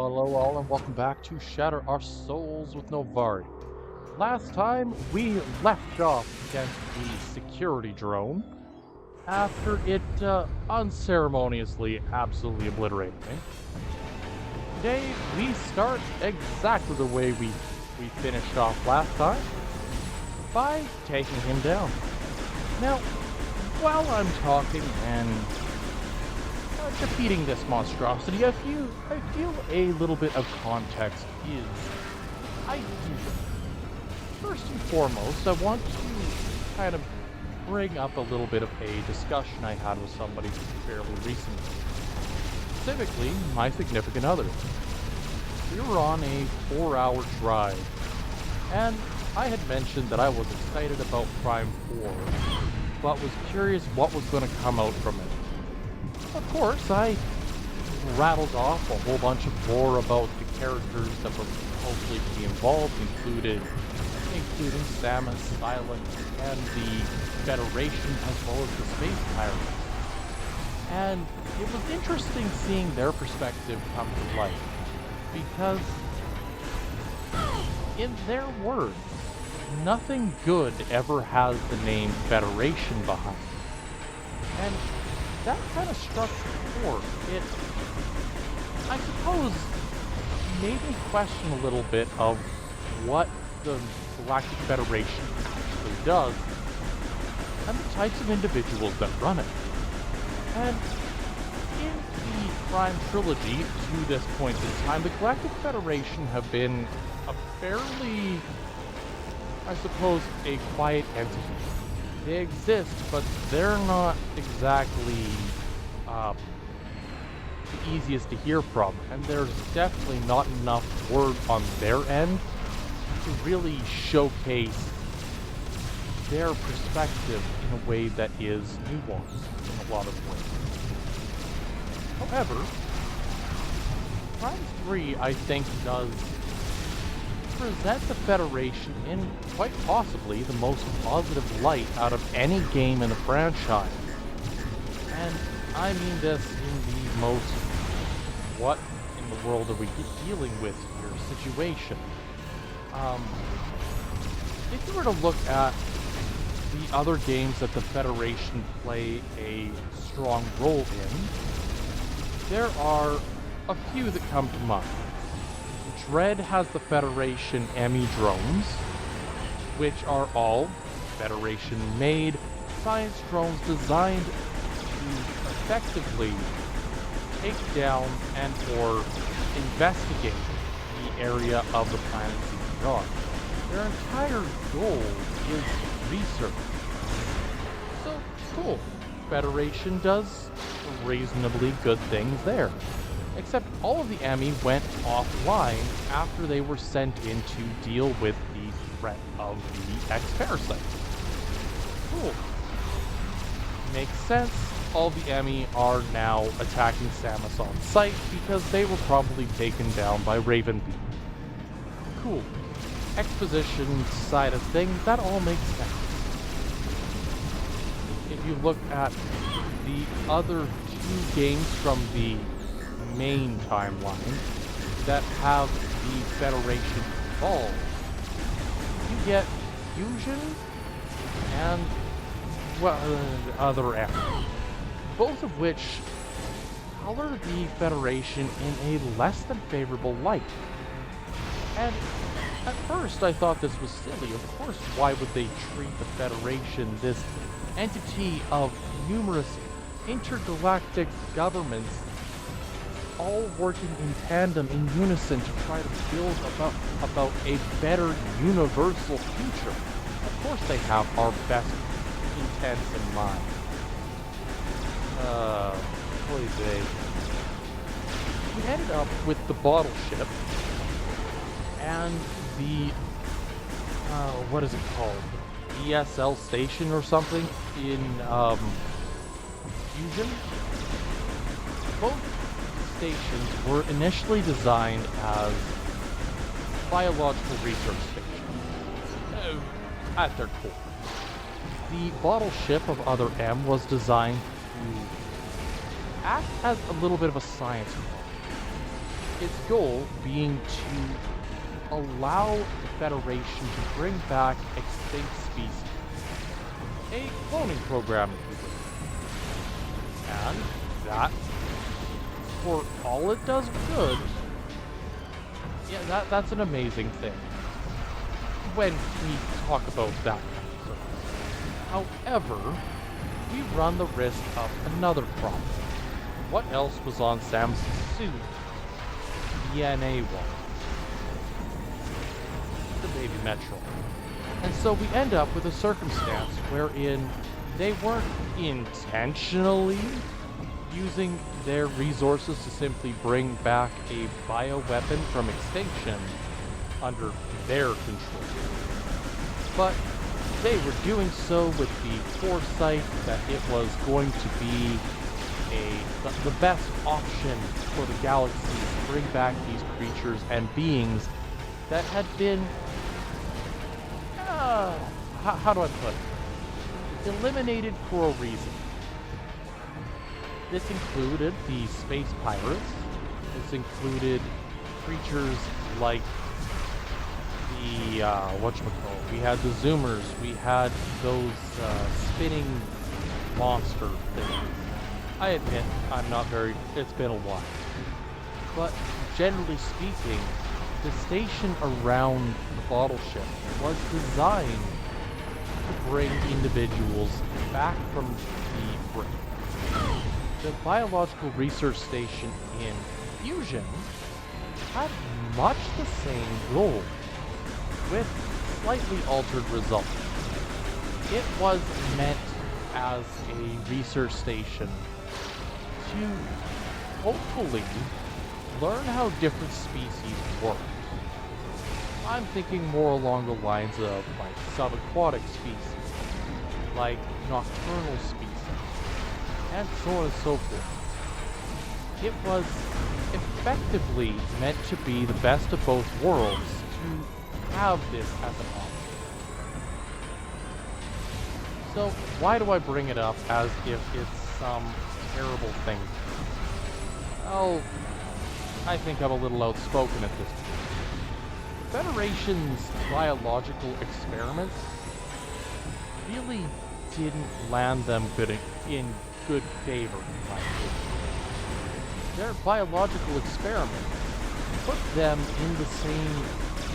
Hello all and welcome back to Shatter Our Souls with Novari. Last time we left off against the security drone after it unceremoniously absolutely obliterated me. Today we start exactly the way we finished off last time, by taking him down. Now, while I'm talking and defeating this monstrosity, I feel a little bit of context is ideal. First and foremost, I want to kind of bring up a little bit of a discussion I had with somebody fairly recently. Specifically, my significant other. We were on a 4-hour drive, and I had mentioned that I was excited about Prime 4, but was curious what was going to come out from it. Of course, I rattled off a whole bunch of lore about the characters that were hopefully to be involved, including Samus, Silence, and the Federation, as well as the Space Pirates. And it was interesting seeing their perspective come to life, because, in their words, nothing good ever has the name Federation behind it. And that kind of struck a chord. It, I suppose, made me question a little bit of what the Galactic Federation actually does, and the types of individuals that run it. And in the Prime trilogy, to this point in time, the Galactic Federation have been a fairly, I suppose, a quiet entity. They exist, but they're not exactly the easiest to hear from, and there's definitely not enough word on their end to really showcase their perspective in a way that is nuanced in a lot of ways. However, Prime 3, I think, does present the Federation in quite possibly the most positive light out of any game in the franchise. And I mean this in the most what in the world are we dealing with here situation. If you were to look at the other games that the Federation play a strong role in, there are a few that come to mind. Dread has the Federation Emmy drones, which are all Federation-made science drones designed to effectively take down and or investigate the area of the planet they are. Their entire goal is research. So, cool. Federation does reasonably good things there. Except all of the Emmy went offline after they were sent in to deal with the threat of the X-Parasite. Cool. Makes sense. All the Emmy are now attacking Samus on sight because they were probably taken down by Ravenbeak. Cool. Exposition side of things, that all makes sense. If you look at the other two games from the main timeline that have the Federation involved, you get Fusion and, well, other efforts, both of which color the Federation in a less than favorable light. And at first I thought this was silly. Of course, why would they treat the Federation, this entity of numerous intergalactic governments, all working in tandem, in unison, to try to build about a better universal future? Of course they have our best intents in mind. Boy, they. We ended up with the bottle ship and the what is it called? ESL station or something in Fusion. Both stations were initially designed as biological research stations at their core. The bottle ship of Other M was designed to act as a little bit of a science project. its goal being to allow the Federation to bring back extinct species. A cloning program, if you will. And that, for all it does good, yeah, that's an amazing thing when we talk about that kind of service. However, we run the risk of another problem. What else was on Samus' suit? DNA wall. The baby Metroid. And so we end up with a circumstance wherein they weren't intentionally using their resources to simply bring back a bioweapon from extinction under their control. But they were doing so with the foresight that it was going to be the best option for the galaxy to bring back these creatures and beings that had been, how do I put it? Eliminated for a reason. This included the space pirates. This included creatures like the, whatchamacallit. We had the Zoomers. We had those spinning monster things. I admit, it's been a while. But generally speaking, the station around the bottle ship was designed to bring individuals back from the brink. The biological research station in Fusion had much the same goal, with slightly altered results. It was meant as a research station to hopefully learn how different species work. I'm thinking more along the lines of like subaquatic species, like nocturnal species, and so on and so forth. It was effectively meant to be the best of both worlds to have this as an option. So why do I bring it up as if it's some terrible thing? Well, I think I'm a little outspoken at this point. The Federation's biological experiments really didn't land them in good favor, in my opinion. Their biological experiments put them in the same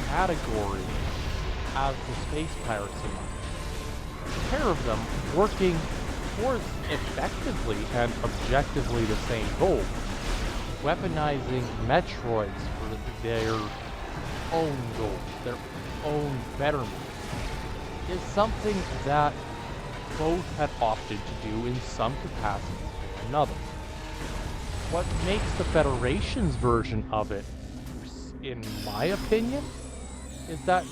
category as the space pirates in life. A pair of them working towards effectively and objectively the same goal, weaponizing Metroids for their own goals, their own betterment, is something that both had opted to do in some capacity or another. What makes the Federation's version of it, in my opinion, is that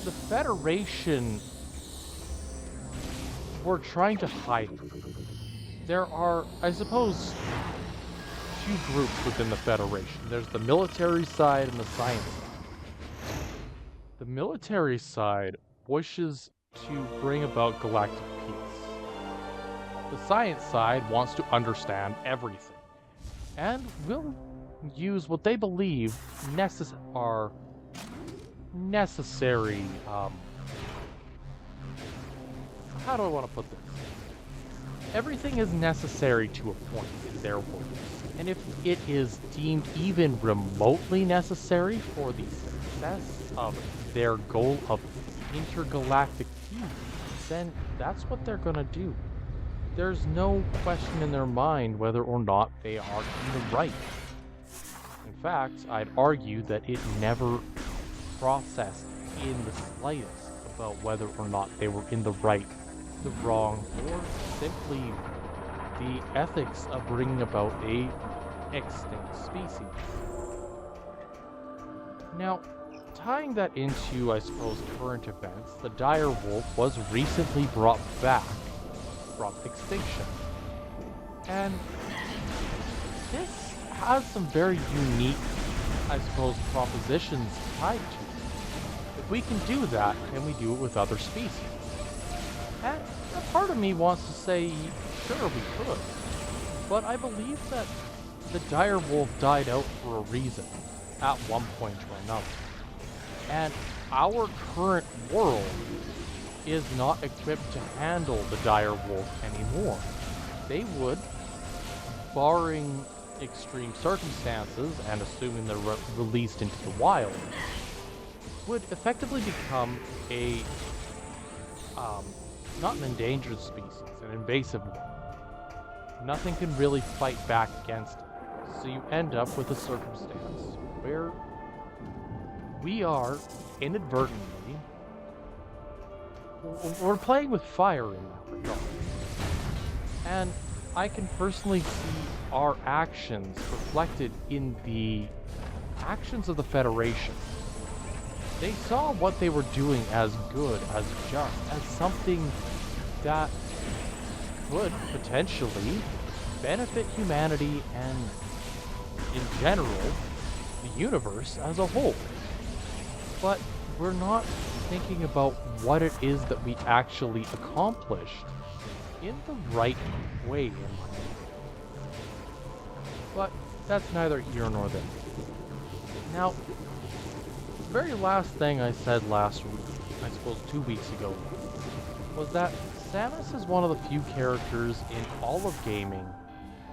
the Federation were trying to hide it. There are, I suppose, two groups within the Federation. There's the military side and the science side. The military side wishes to bring about galactic peace. The science side wants to understand everything, and will use what they believe are necessary, how do I want to put this? Everything is necessary to a point in their world, and if it is deemed even remotely necessary for the success of their goal of intergalactic peace, then that's what they're gonna do. There's no question in their mind whether or not they are in the right. In fact, I'd argue that it never processed in the slightest about whether or not they were in the right, the wrong, or simply the ethics of bringing about a extinct species. Now, tying that into, I suppose, current events, the dire wolf was recently brought back from extinction. And this has some very unique, I suppose, propositions tied to it. If we can do that, can we do it with other species? And a part of me wants to say, sure, we could. But I believe that the dire wolf died out for a reason, at one point or another. And our current world is not equipped to handle the dire wolf anymore. They would, barring extreme circumstances and assuming they're released into the wild, would effectively become a, not an endangered species, an invasive one. Nothing can really fight back against it. So you end up with a circumstance where we are inadvertently, we're playing with fire in that regard. And I can personally see our actions reflected in the actions of the Federation. They saw what they were doing as good, as just, as something that could potentially benefit humanity and, in general, the universe as a whole. But we're not thinking about what it is that we actually accomplished in the right way, in my opinion. But that's neither here nor there. Now, the very last thing I said last week, I suppose 2 weeks ago, was that Samus is one of the few characters in all of gaming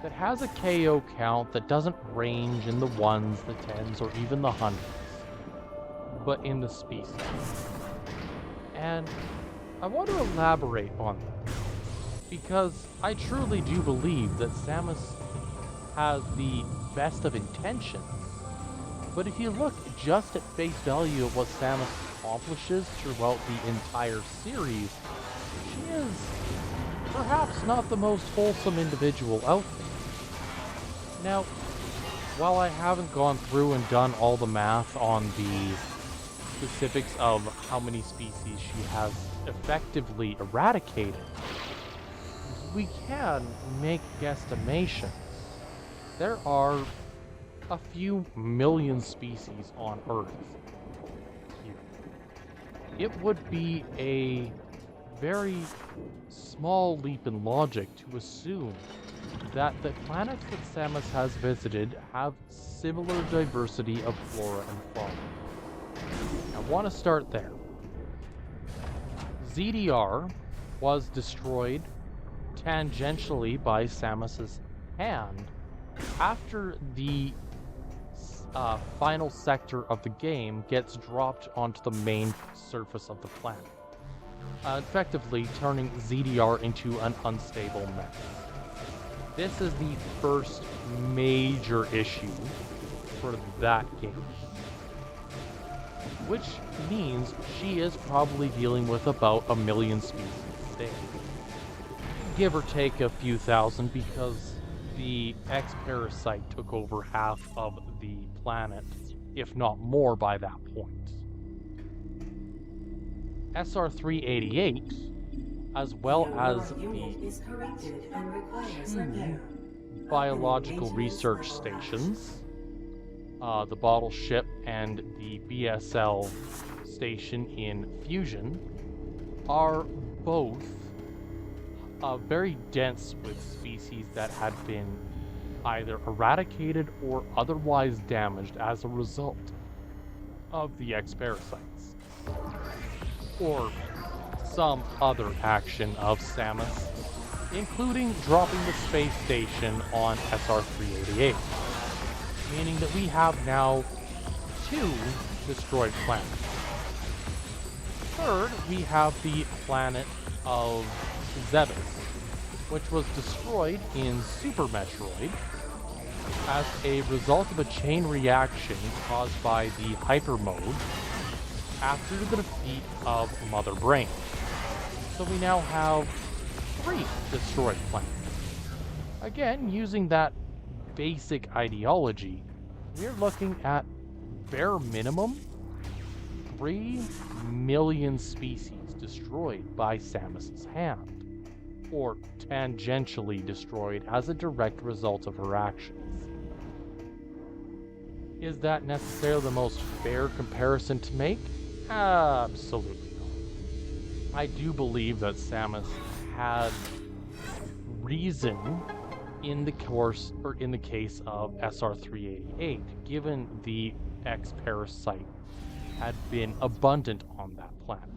that has a KO count that doesn't range in the 1s, the 10s, or even the 100s, but in the species. And I want to elaborate on that, because I truly do believe that Samus has the best of intentions, but if you look just at face value of what Samus accomplishes throughout the entire series, she is perhaps not the most wholesome individual out there. Now, while I haven't gone through and done all the math on the specifics of how many species she has effectively eradicated, we can make guesstimations. There are a few million species on Earth here. It would be a very small leap in logic to assume that the planets that Samus has visited have similar diversity of flora and fauna. I want to start there. ZDR was destroyed tangentially by Samus's hand after the final sector of the game gets dropped onto the main surface of the planet, effectively turning ZDR into an unstable mess. This is the first major issue for that game, which means she is probably dealing with about 1 million species today. Give or take a few thousand, because the X-Parasite took over half of the planet, if not more by that point. SR-388, as well as the 2 biological research stations, the Bottle Ship and the BSL station in Fusion, are both very dense with species that had been either eradicated or otherwise damaged as a result of the X-Parasites, or some other action of Samus, including dropping the space station on SR-388, meaning that we have now 2 destroyed planets. Third, we have the planet of Zebes, which was destroyed in Super Metroid as a result of a chain reaction caused by the Hypermode after the defeat of Mother Brain. So we now have 3 destroyed planets. Again, using that basic ideology, we're looking at bare minimum 3 million species destroyed by Samus's hand, or tangentially destroyed as a direct result of her actions. Is that necessarily the most fair comparison to make? Absolutely not. I do believe that Samus had reason in the course, or in the case of SR-388, given the X-parasite had been abundant on that planet.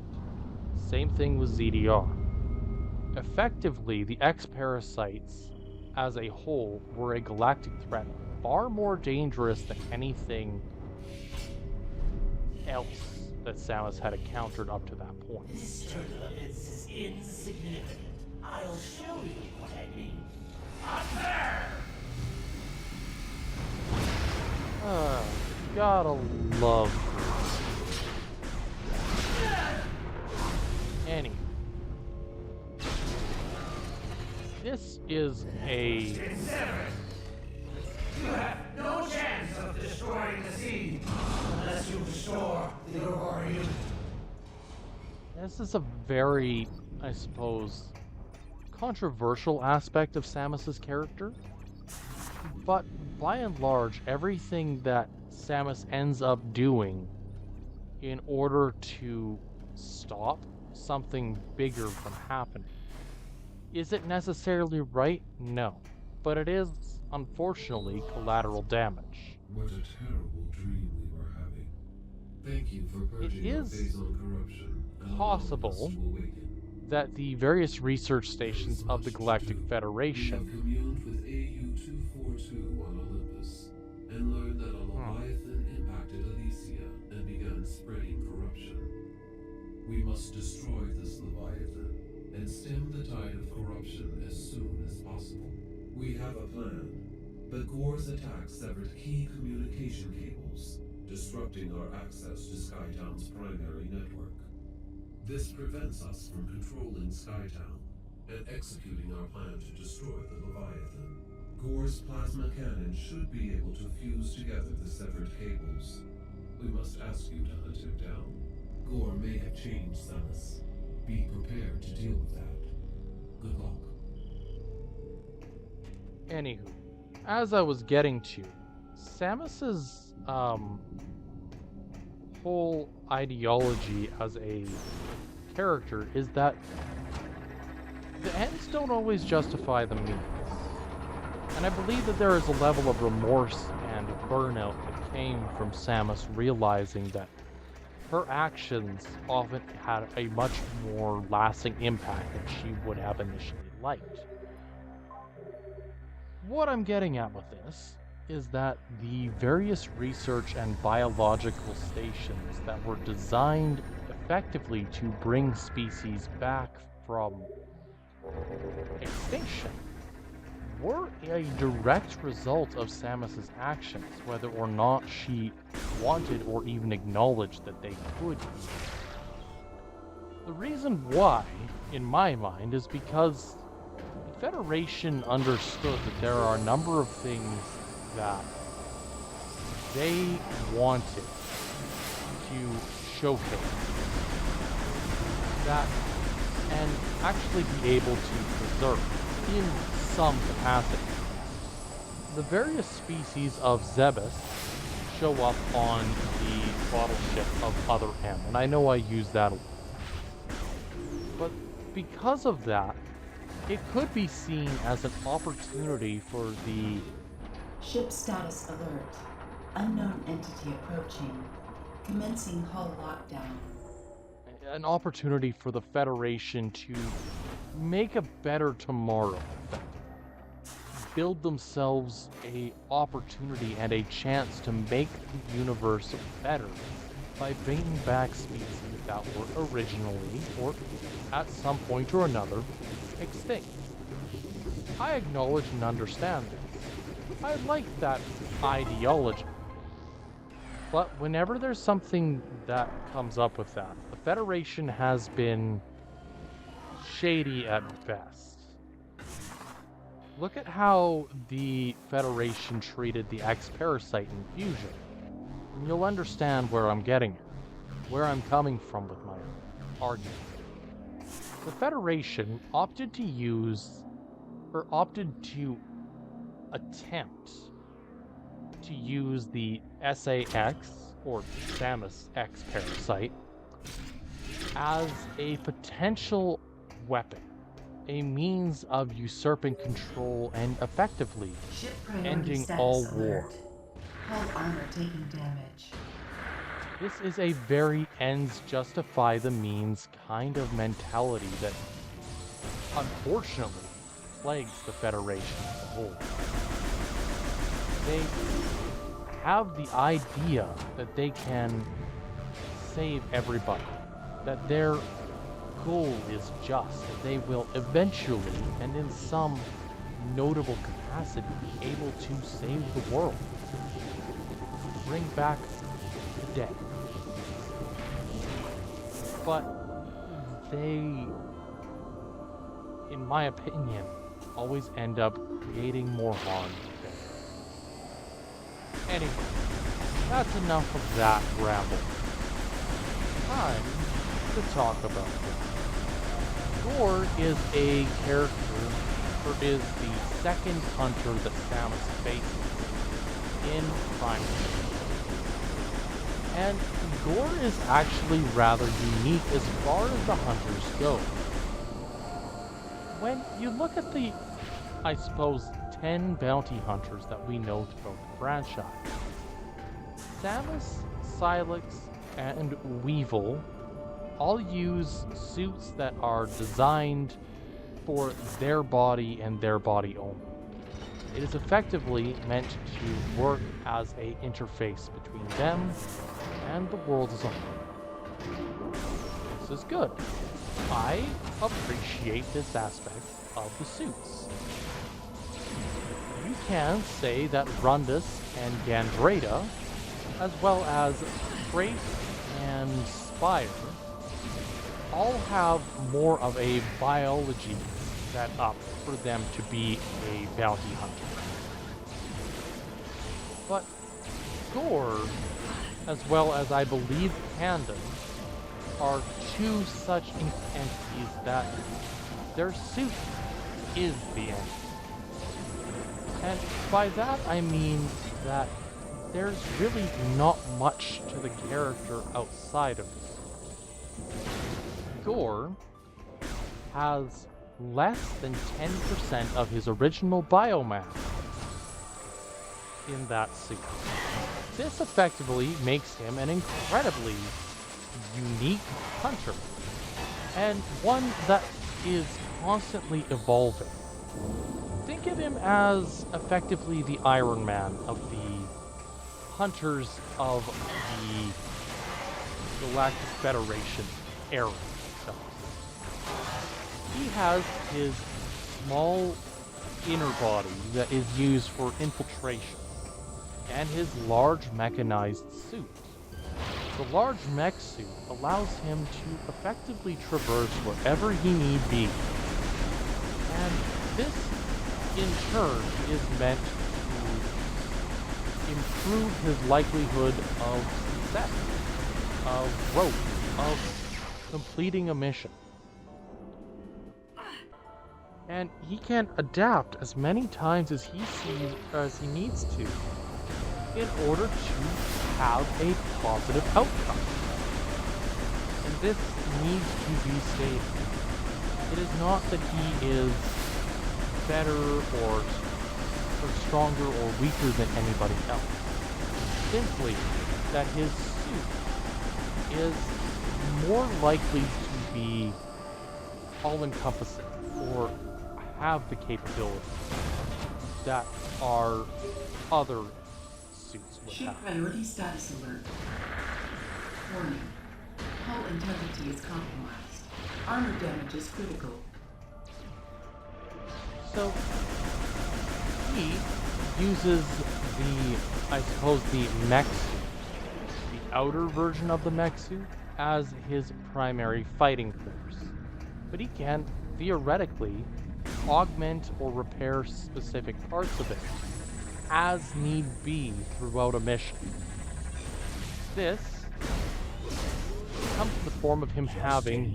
Same thing with ZDR. Effectively, the X-parasites as a whole were a galactic threat, far more dangerous than anything else that Samus had encountered up to that point. This turbulence is insignificant. I'll show you what I mean. Up there! Gotta love. Anyway. This is a... You have no chance of destroying the seed unless you restore the Ghors. This is a very, I suppose, controversial aspect of Samus's character. But by and large, everything that Samus ends up doing in order to stop something bigger from happening. Is it necessarily right? No. But it is, unfortunately, collateral damage. What a terrible dream we were having. Thank you for purging our phase on corruption. Possible that the various research stations of the Galactic Federation we have communed with AU-242 on Olympus and learned that a Leviathan impacted Elysia and began spreading corruption. We must destroy this Leviathan and stem the tide of corruption as soon as possible. We have a plan, but Ghors attack severed key communication cables, disrupting our access to Skytown's primary network. This prevents us from controlling Skytown and executing our plan to destroy the Leviathan. Ghors' plasma cannon should be able to fuse together the severed cables. We must ask you to hunt him down. Ghor may have changed, Samus. Be prepared to deal with that. Good luck. Anywho, as I was getting to, Samus's whole ideology as a character is that the ends don't always justify the means. And I believe that there is a level of remorse and burnout that came from Samus realizing that her actions often had a much more lasting impact than she would have initially liked. What I'm getting at with this is that the various research and biological stations that were designed effectively to bring species back from extinction were a direct result of Samus's actions, whether or not she wanted or even acknowledged that they could be. The reason why, in my mind, is because the Federation understood that there are a number of things that they wanted to showcase that and actually be able to preserve in some capacity. The various species of Zebus show up on the battleship of Other M, and I know I use that a lot. But because of that, it could be seen as an opportunity for the Ship status alert. Unknown entity approaching. Commencing hull lockdown. an opportunity for the Federation to make a better tomorrow. Build themselves a opportunity and a chance to make the universe better by bringing back species that were originally, or at some point or another, extinct. I acknowledge and understand this. I like that ideology. But whenever there's something that comes up with that, the Federation has been shady at best. Look at how the Federation treated the X-Parasite infusion. And you'll understand where I'm getting at, where I'm coming from with my argument. The Federation opted to attempt to use the SAX, or Samus X-Parasite, as a potential weapon a means of usurping control and effectively Ship priority ending status all alert. war. Hull armor taking damage. This is a very ends justify the means kind of mentality that unfortunately plagues the Federation as a whole. They have the idea that they can save everybody, that their goal is just, that they will eventually, and in some notable capacity, be able to save the world, bring back the dead. But they, in my opinion, always end up creating more harm than good. Anyway, that's enough of that ramble. Time to talk about this. Ghor is a character, or is the second hunter that Samus faces in Prime. And Ghor is actually rather unique as far as the hunters go. When you look at the, I suppose, 10 bounty hunters that we know throughout the franchise, Samus, Silex, and Weevil all use suits that are designed for their body and their body only. It is effectively meant to work as an interface between them and the world as a whole. This is good. I appreciate this aspect of the suits. You can say that Rundus and Gandreda, as well as Trace and Spire, all have more of a biology set up for them to be a bounty hunter. But Ghor, as well as I believe Pandas, are two such entities that their suit is the entity. And by that I mean that there's really not much to the character outside of this. Ghor has less than 10% of his original biomass in that suit. This effectively makes him an incredibly unique hunter, and one that is constantly evolving. Think of him as effectively the Iron Man of the hunters of the Galactic Federation era. He has his small inner body that is used for infiltration, and his large mechanized suit. The large mech suit allows him to effectively traverse wherever he need be. And this, in turn, is meant to improve his likelihood of success, of growth, of completing a mission. And he can adapt as many times as he needs to in order to have a positive outcome. And this needs to be stated. It is not that he is better or stronger or weaker than anybody else. Simply that his suit is more likely to be all-encompassing or have the capabilities that are other suits would Ship have. priority status alert. Warning. Hull integrity is compromised. Armor damage is critical. So he uses the mech suit, the outer version of the mech suit, as his primary fighting force. But he can theoretically augment or repair specific parts of it as need be throughout a mission. This comes in the form of him having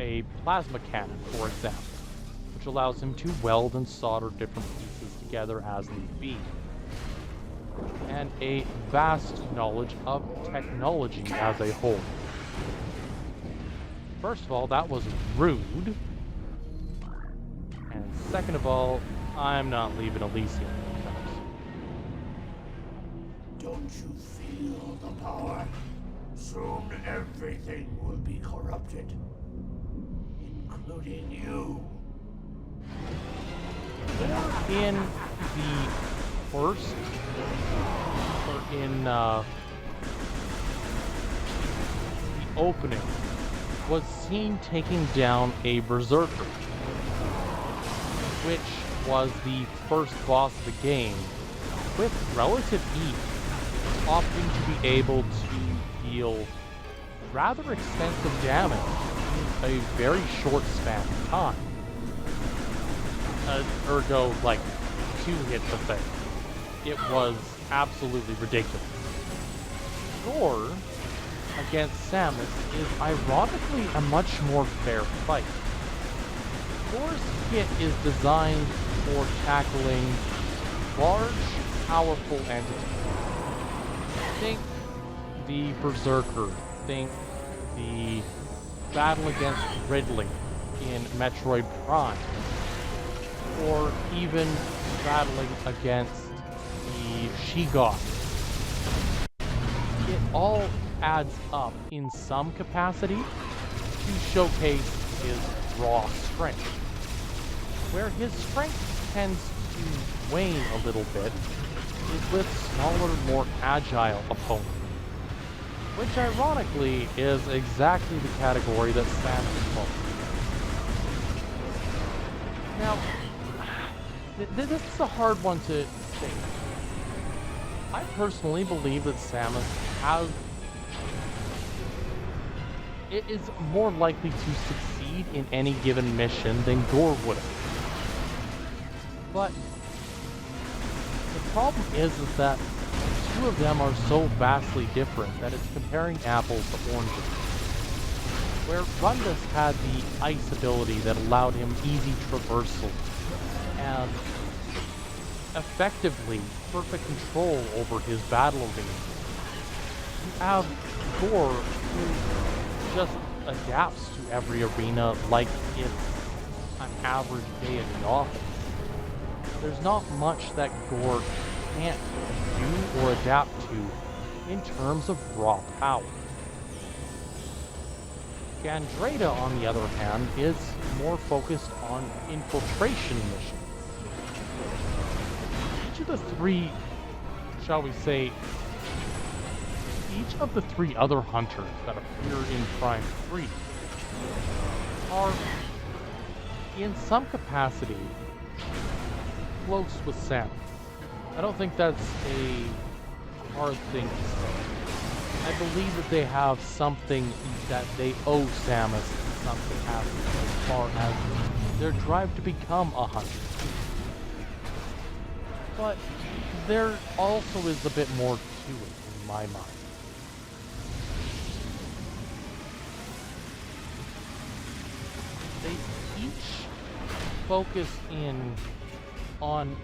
a plasma cannon, for example, which allows him to weld and solder different pieces together as need be, and a vast knowledge of technology as a whole. First of all, that was rude. second of all, I'm not leaving Elysium. Don't you feel the power? Soon everything will be corrupted, including you. In the first, or in the opening, was seen taking down a berserker, which was the first boss of the game, with relative ease, opting to be able to deal rather extensive damage in a very short span of time. Ergo, like, 2 hits of thing. It was absolutely ridiculous. Ghors against Samus is ironically a much more fair fight. Ghors' kit is designed for tackling large, powerful entities. Think the Berserker, think the battle against Ridley in Metroid Prime, or even battling against the She-Goth. It all adds up in some capacity to showcase his raw strength. Where his strength tends to wane a little bit is with smaller, more agile opponents. Which ironically is exactly the category that Samus falls. Now, this is a hard one to say. I personally believe that Samus is more likely to succeed in any given mission than Ghors would have. But the problem is that the two of them are so vastly different that it's comparing apples to oranges. Where Rundus had the ice ability that allowed him easy traversal and effectively perfect control over his battle arena, you have Ghors who just adapts to every arena like it's an average day at the office. There's not much that Ghors can't do or adapt to in terms of raw power. Gandreda, on the other hand, is more focused on infiltration missions. Each of the three, shall we say, each of the 3 other hunters that appear in Prime 3 are, in some capacity, close with Samus. I don't think that's a hard thing to say. I believe that they have something that they owe Samus in some capacity as far as their drive to become a hunter. But there also is a bit more to it in my mind. They each focus in on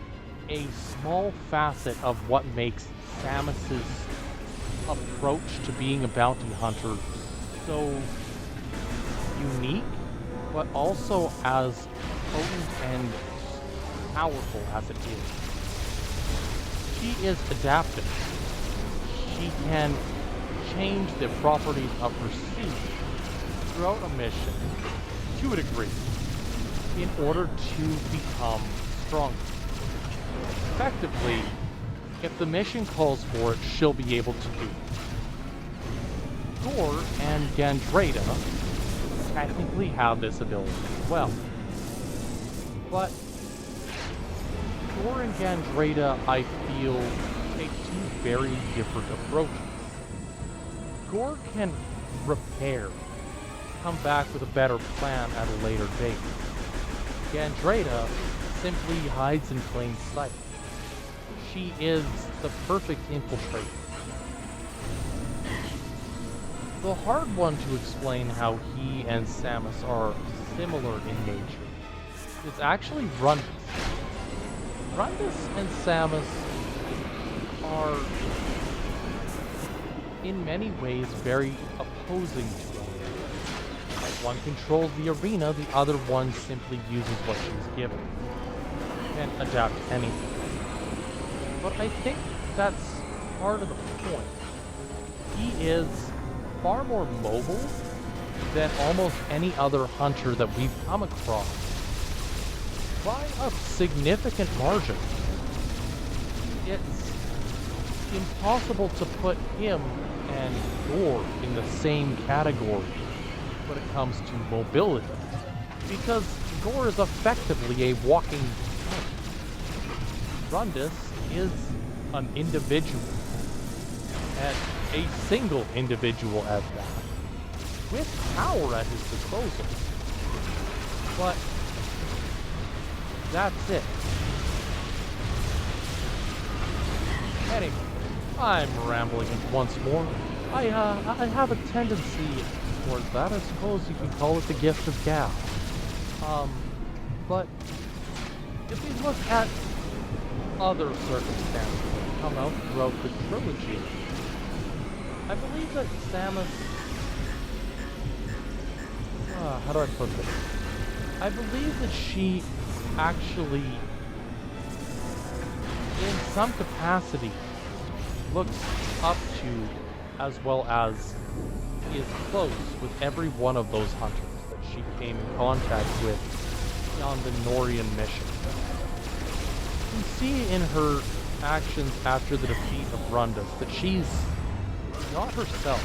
a small facet of what makes Samus's approach to being a bounty hunter so unique, but also as potent and powerful as it is. She is adaptive. She can change the properties of her suit throughout a mission to a degree in order to become stronger. Effectively, if the mission calls for it, she'll be able to do it. Ghors and Gandreda technically have this ability as well. But Ghors and Gandreda, I feel, take 2 very different approaches. Ghors can repair, come back with a better plan at a later date. Gandreda simply hides in plain sight. She is the perfect infiltrator. The hard one to explain how he and Samus are similar in nature is actually Rundus. Rundus and Samus are in many ways very opposing to one another. One controls the arena, the other one simply uses what she's given. can adapt anything. But I think that's part of the point. He is far more mobile than almost any other hunter that we've come across, by a significant margin. It's impossible to put him and Ghor in the same category when it comes to mobility, because Ghor is effectively a walking tank. Rundus is an individual, and a single individual at that, with power at his disposal. But that's it. Anyway, I'm rambling once more. I have a tendency towards that. I suppose you could call it the gift of gab. But if we look at other circumstances that come out throughout the trilogy, I believe that Samus... how do I put this? I believe that she actually, in some capacity, looks up to, as well as is close with every one of those hunters that she came in contact with on the Norian mission. You can see in her actions after the defeat of Rundus that she's not herself.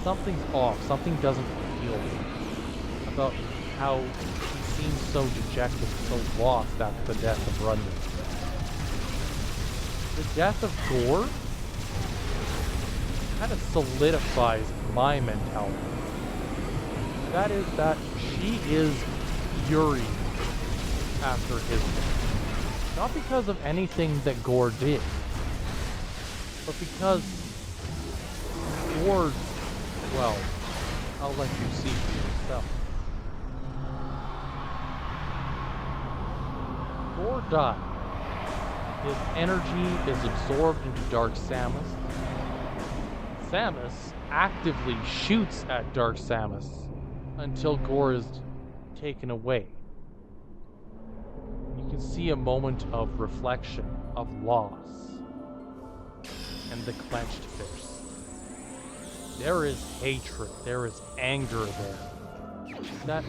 Something's off, something doesn't feel right about how she seems so dejected, so lost after the death of Rundus. The death of Ghor kind of solidifies my mentality. That is that she is fury after his death. Not because of anything that Ghor did, but because Ghor, well, I'll let you see for yourself. Ghor died. His energy is absorbed into Dark Samus. Samus actively shoots at Dark Samus until Ghor is taken away. You can see a moment of reflection, of loss, and the clenched fist. There is hatred, there is anger there that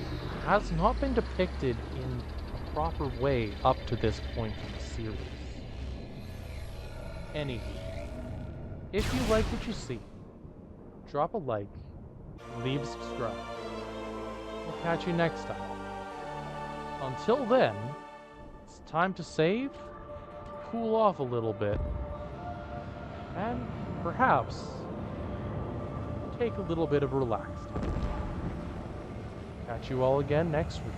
has not been depicted in a proper way up to this point in the series. Anywho, if you like what you see, drop a like, leave a subscribe. We'll catch you next time. Until then, it's time to save, cool off a little bit, and perhaps take a little bit of relax time. Catch you all again next week.